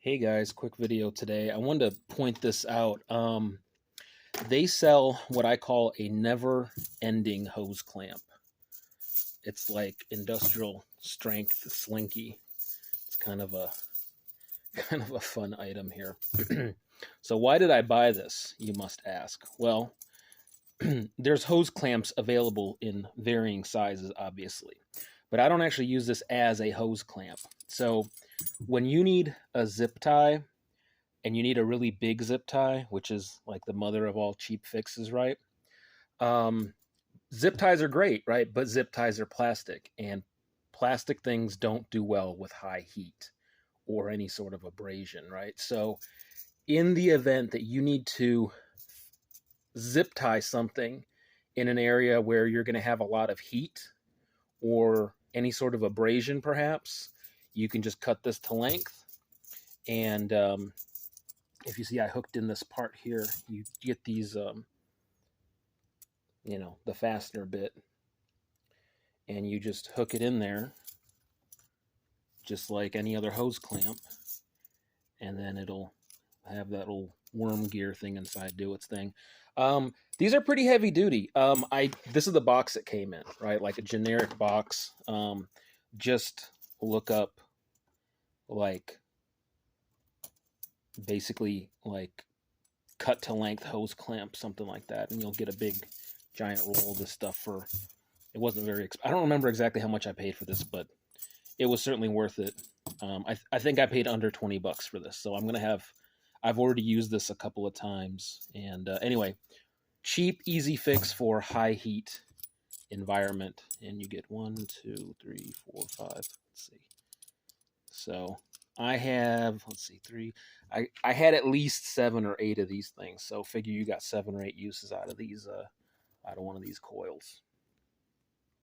Hey guys, quick video today. I wanted to point this out. They sell what I call a never-ending hose clamp. It's like industrial strength slinky. It's kind of a fun item here. So why did I buy this, you must ask? Well, there's hose clamps available in varying sizes, obviously, but I don't actually use this as a hose clamp. So when you need a zip tie and you need a really big zip tie, which is like the mother of all cheap fixes, right? Um, Zip ties are great, right? But zip ties are plastic, and plastic things don't do well with high heat or any sort of abrasion, right? So, in the event that you need to zip tie something in an area where you're going to have a lot of heat or any sort of abrasion, perhaps, you can just cut this to length. And if you see, I hooked in this part here, you get these, the fastener bit, and you just hook it in there, just like any other hose clamp, and then it'll have that little worm gear thing inside do its thing. These are pretty heavy duty. This is the box it came in, right? Like a generic box. Just look up like basically like cut to length hose clamp, something like that, and you'll get a big giant roll of this stuff for. It wasn't very. I don't remember exactly how much I paid for this, but it was certainly worth it. I think I paid under $20 for this, so I've already used this a couple of times, and anyway, cheap, easy fix for high heat environment, and you get 1, 2, 3, 4, 5. Let's see. So I have, let's see, three. I had at least 7 or 8 of these things, so figure you got 7 or 8 uses out of these, out of one of these coils.